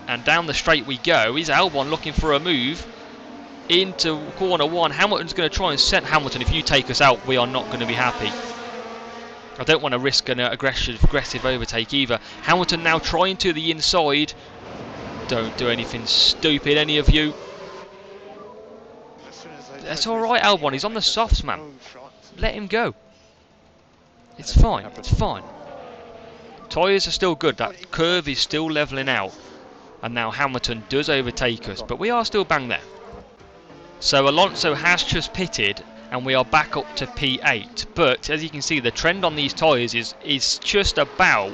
And down the straight we go. Is Albon looking for a move into corner 1. Hamilton's going to try and send Hamilton. If you take us out, we are not going to be happy. I don't want to risk an aggressive overtake either. Hamilton now trying to the inside. Don't do anything stupid, any of you. That's alright, Albon. He's on the softs, man. Let him go. It's fine. It's fine. Tyres are still good. That curve is still levelling out. And now Hamilton does overtake us, but we are still bang there. So Alonso has just pitted, and we are back up to P8. But as you can see, the trend on these tyres is just about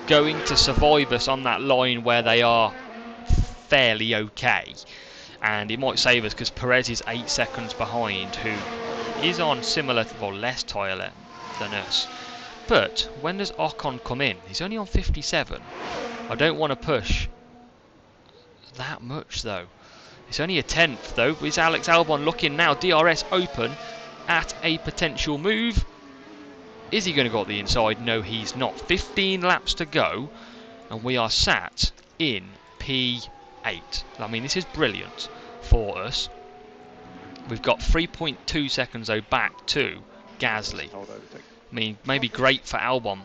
going to survive us on that line where they are fairly okay. And it might save us because Perez is 8 seconds behind, who is on similar, well, less tyre than us. But when does Ocon come in? He's only on 57. I don't want to push that much though. It's only a tenth though. Is Alex Albon looking now? DRS open at a potential move. Is he going to go up the inside? No, he's not. 15 laps to go, and we are sat in P8. I mean, this is brilliant for us. We've got 3.2 seconds though back to Gasly. I mean, maybe great for Albon.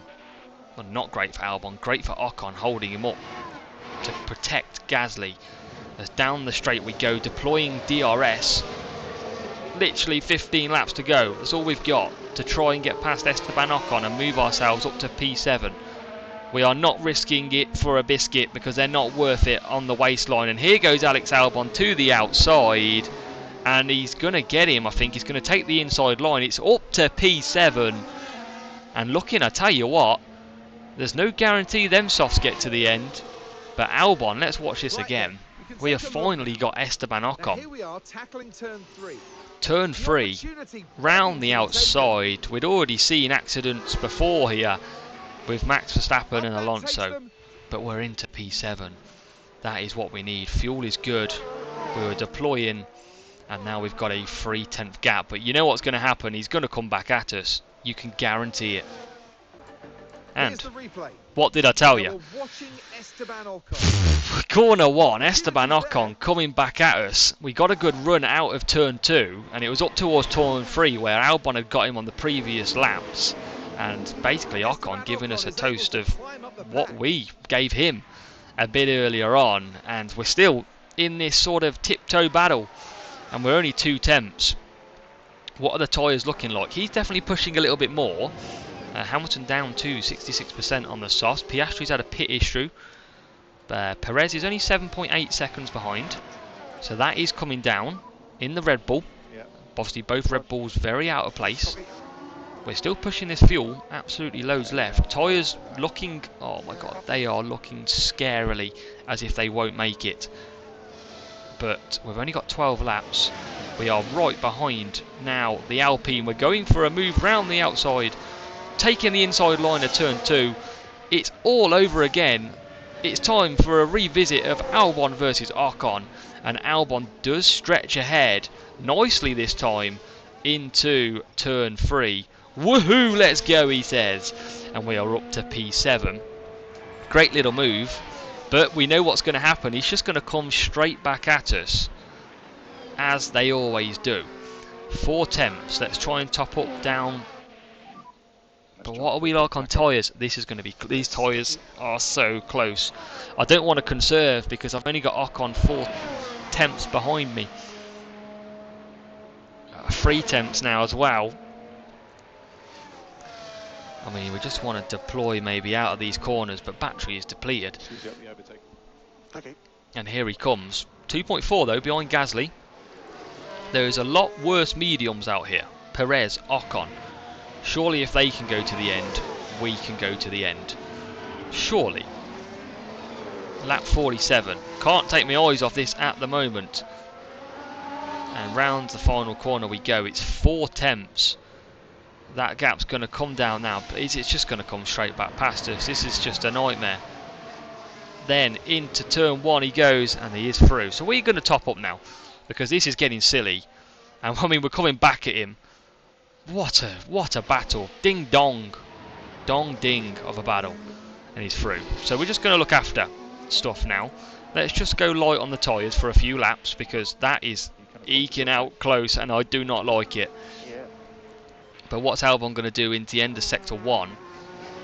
Well, not great for Albon. Great for Ocon, holding him up to protect Gasly. As down the straight we go, deploying DRS. Literally 15 laps to go. That's all we've got to try and get past Esteban Ocon and move ourselves up to P7. We are not risking it for a biscuit because they're not worth it on the waistline. And here goes Alex Albon to the outside. And he's going to get him, I think. He's going to take the inside line. It's up to P7. And looking, I tell you what, there's no guarantee them softs get to the end. But Albon, let's watch this again. We have finally got Esteban Ocon. Here we are tackling turn 3. Turn 3, round the outside. We'd already seen accidents before here with Max Verstappen and Alonso. But we're into P7. That is what we need. Fuel is good. We were deploying, and now we've got a 3/10 gap. But you know what's going to happen? He's going to come back at us. You can guarantee it. And what did I tell you? Corner 1, Esteban Ocon coming back at us. We got a good run out of turn 2, and it was up towards turn 3 where Albon had got him on the previous laps. And basically Ocon giving us a toast of what we gave him a bit earlier on. And we're still in this sort of tiptoe battle, and we're only 2 tenths. What are the tyres looking like? He's definitely pushing a little bit more. Hamilton down to 66% on the softs. Piastri's had a pit issue. Perez is only 7.8 seconds behind. So that is coming down in the Red Bull. Obviously both Red Bulls very out of place. We're still pushing this fuel. Absolutely loads left. Tyres looking, oh my god, they are looking scarily as if they won't make it. But we've only got 12 laps. We are right behind now the Alpine. We're going for a move round the outside. Taking the inside line of turn 2. It's all over again. It's time for a revisit of Albon versus Ocon. And Albon does stretch ahead nicely this time into turn 3. Woohoo, let's go, he says. And we are up to P7. Great little move. But we know what's going to happen. He's just going to come straight back at us, as they always do. 4 tenths. Let's try and top up down. But what are we like on tyres? This is going to be... These tyres are so close. I don't want to conserve because I've only got Ocon 4 tenths behind me. 3 tenths now as well. I mean, we just want to deploy maybe out of these corners, but battery is depleted. And here he comes. 2.4 though, behind Gasly. There is a lot worse mediums out here. Perez, Ocon. Surely if they can go to the end, we can go to the end. Surely. Lap 47. Can't take my eyes off this at the moment. And round the final corner we go. It's 4 tenths. That gap's going to come down now, but it's just going to come straight back past us. This is just a nightmare. Then into turn 1 he goes, and he is through. So we're going to top up now, because this is getting silly. And I mean, we're coming back at him. What a battle. Ding dong. Dong ding of a battle. And he's through. So we're just going to look after stuff now. Let's just go light on the tyres for a few laps, because that is eking out close and I do not like it. But what's Albon going to do into the end of Sector 1?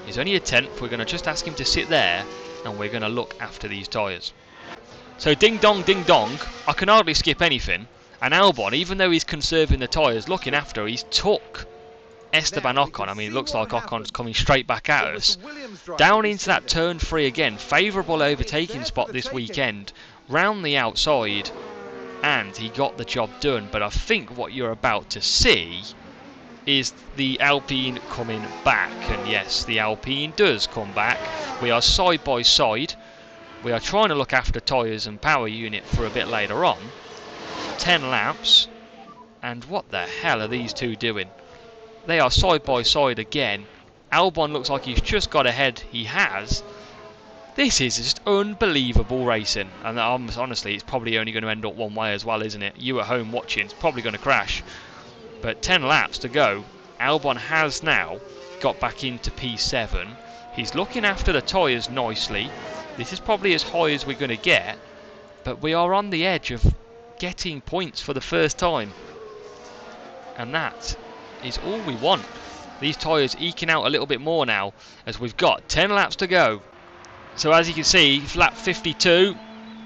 He's only a 10th. We're going to just ask him to sit there, and we're going to look after these tyres. So ding dong, I can hardly skip anything. And Albon, even though he's conserving the tyres, looking after, he's took Esteban Ocon. I mean, it looks like Ocon's coming straight back at us. Down into that turn 3 again. Favourable overtaking spot this weekend. Round the outside. And he got the job done. But I think what you're about to see is the Alpine coming back. And yes, the Alpine does come back. We are side by side. We are trying to look after tyres and power unit for a bit later on. 10 laps. And what the hell are these two doing? They are side by side again. Albon looks like he's just got ahead. He has. This is just unbelievable racing. And honestly, it's probably only going to end up one way as well, isn't it? You at home watching, it's probably going to crash. But 10 laps to go. Albon has now got back into P7. He's looking after the tyres nicely. This is probably as high as we're going to get. But we are on the edge of getting points for the first time. And that is all we want. These tyres eking out a little bit more now as we've got 10 laps to go. So as you can see, lap 52,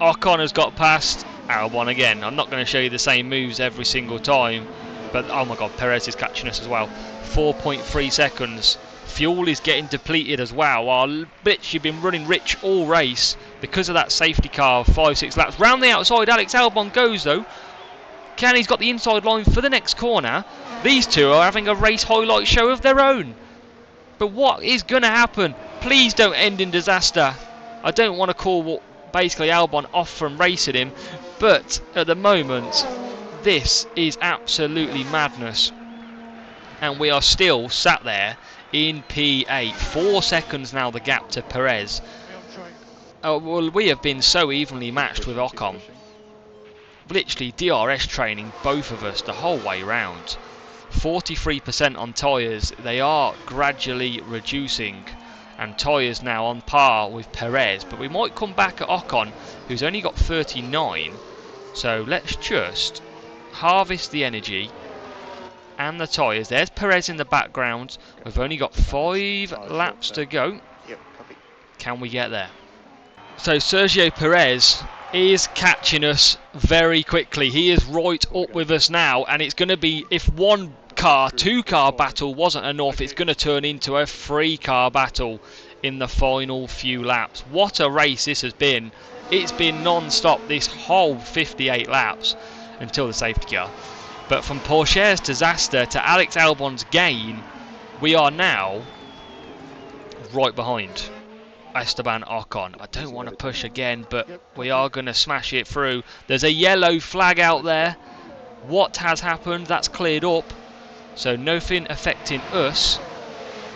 Ocon has got past Albon again. I'm not going to show you the same moves every single time, but oh my god, Perez is catching us as well. 4.3 seconds. Fuel is getting depleted as well. Our bitch, you've been running rich all race because of that safety car of 5-6 laps. Round the outside, Alex Albon goes though. He's got the inside line for the next corner. These two are having a race highlight show of their own. But what is going to happen? Please don't end in disaster. I don't want to call basically Albon off from racing him, but at the moment, this is absolutely madness. And we are still sat there in P8. 4 seconds now the gap to Perez. Well, we have been so evenly matched with Ocon. Literally DRS training both of us the whole way round. 43% on tyres. They are gradually reducing, and tyres now on par with Perez, but we might come back at Ocon, who's only got 39. So let's just harvest the energy and the tyres. There's Perez in the background. We've only got 5 laps to go. Can we get there? So Sergio Perez is catching us very quickly. He is right up with us now, and it's going to be, if 2-car battle wasn't enough, it's going to turn into a 3-car battle in the final few laps. What a race this has been. It's been non-stop this whole 58 laps until the safety car. But from Porsche's disaster to Alex Albon's gain, we are now right behind Esteban Ocon. I don't want to push again, but we are going to smash it through. There's a yellow flag out there. What has happened? That's cleared up. So nothing affecting us.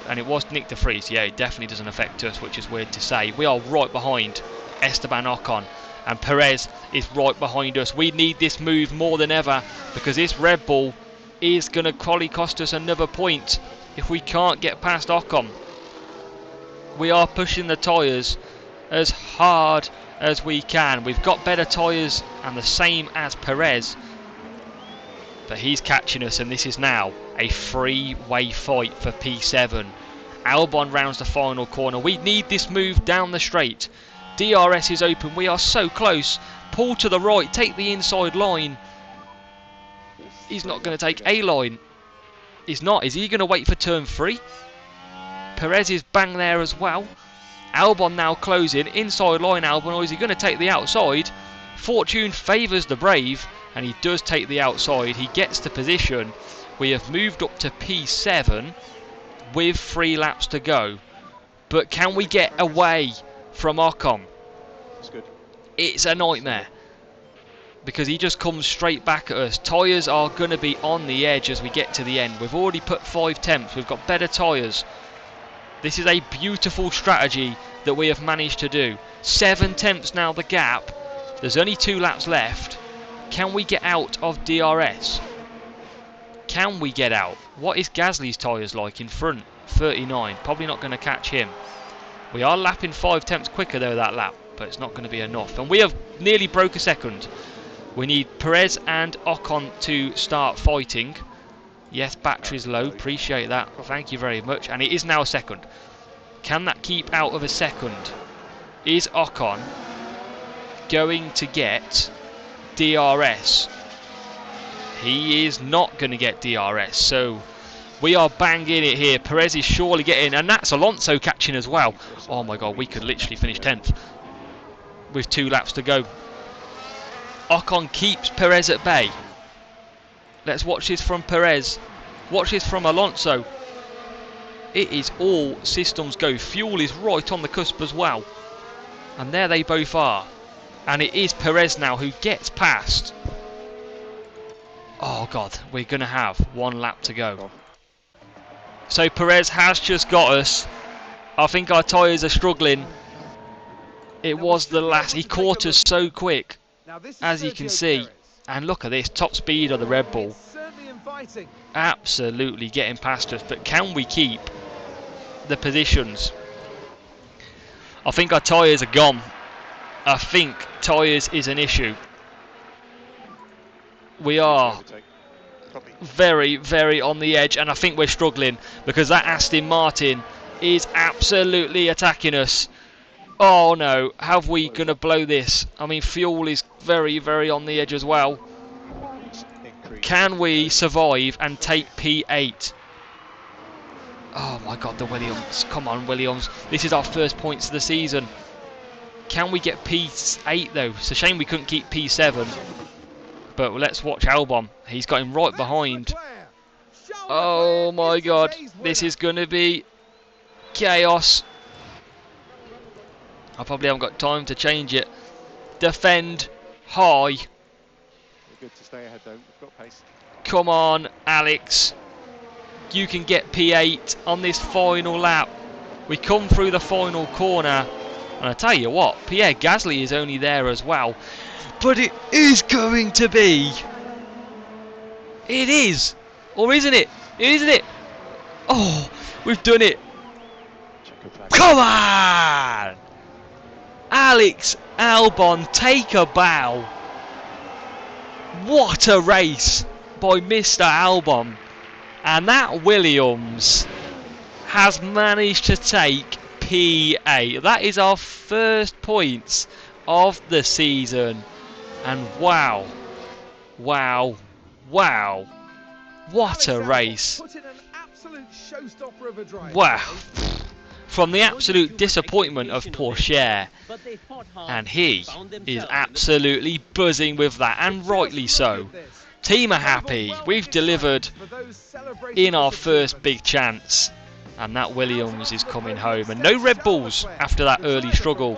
And it was Nick de Vries. Yeah, it definitely doesn't affect us, which is weird to say. We are right behind Esteban Ocon. And Perez is right behind us. We need this move more than ever, because this Red Bull is going to probably cost us another point if we can't get past Ocon. We are pushing the tyres as hard as we can. We've got better tyres and the same as Perez, but he's catching us, and this is now a 3-way fight for P7. Albon rounds the final corner. We need this move down the straight. DRS is open. We are so close. Pull to the right. Take the inside line. He's not going to take a line. He's not. Is he going to wait for turn 3? Perez is bang there as well. Albon now closing. Inside line Albon, or is he going to take the outside? Fortune favours the brave, and he does take the outside. He gets the position. We have moved up to P7 with 3 laps to go. But can we get away from Ocon? That's good. It's a nightmare, because he just comes straight back at us. Tyres are going to be on the edge as we get to the end. We've already put 5 tenths. We've got better tyres. This is a beautiful strategy that we have managed to do. 7 tenths now the gap. There's only 2 laps left. Can we get out of DRS? Can we get out? What is Gasly's tyres like in front? 39. Probably not going to catch him. We are lapping 5 tenths quicker though that lap, but it's not going to be enough. And we have nearly broke a second. We need Perez and Ocon to start fighting. Yes, battery's low. Appreciate that. Thank you very much. And it is now a second. Can that keep out of a second? Is Ocon going to get DRS? He is not going to get DRS. So we are banging it here. Perez is surely getting, and that's Alonso catching as well. Oh my god, we could literally finish 10th with 2 laps to go. Ocon keeps Perez at bay. Let's watch this from Perez. Watch this from Alonso. It is all systems go. Fuel is right on the cusp as well. And there they both are. And it is Perez now who gets past. Oh god, we're going to have 1 lap to go. So Perez has just got us. I think our tyres are struggling. It was the last. He caught us so quick, as you can see. And look at this, top speed of the Red Bull. Absolutely getting past us. But can we keep the positions? I think our tyres are gone. I think tyres is an issue. We are very, very on the edge, and I think we're struggling because that Aston Martin is absolutely attacking us. Oh no, have we gonna blow this? I mean, fuel is very, very on the edge as well. Can we survive and take P8? Oh my god, the Williams. Come on, Williams. This is our first points of the season. Can we get P8 though? It's a shame we couldn't keep P7. But let's watch Albon. He's got him right behind. Oh my god. This is going to be chaos. I probably haven't got time to change it. Defend high. Good to stay ahead though. We've got pace. Come on, Alex. You can get P8 on this final lap. We come through the final corner. And I tell you what, Pierre Gasly is only there as well. But it is going to be. It is. Or isn't it? Isn't it? Oh, we've done it. Come on! Alex Albon, take a bow. What a race by Mr. Albon. And that Williams has managed to take P8. That is our first points of the season. And wow, wow, wow, what a race. Wow. From the absolute disappointment of Porsche, and he is absolutely buzzing with that, and rightly so. Team are happy, we've delivered in our first big chance, and that Williams is coming home, and no Red Bulls after that early struggle.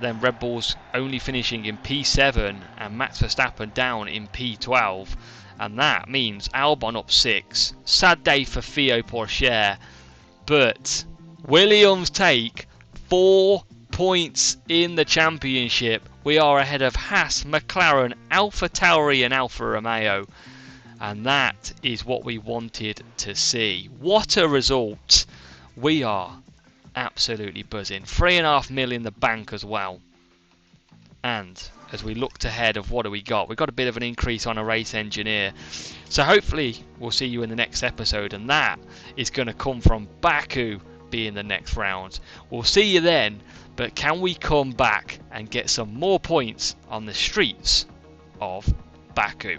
Then Red Bulls only finishing in P7 and Max Verstappen down in P12, and that means Albon up 6. Sad day for Theo Porsche, but Williams take 4 points in the championship. We are ahead of Haas, McLaren, Alpha Tauri and Alfa Romeo, and that is what we wanted to see. What a result. We are absolutely buzzing. 3.5 mil in the bank as well. And as we looked ahead of what do we got, we've got a bit of an increase on a race engineer. So hopefully we'll see you in the next episode, and that is going to come from Baku being the next round. We'll see you then, but can we come back and get some more points on the streets of Baku?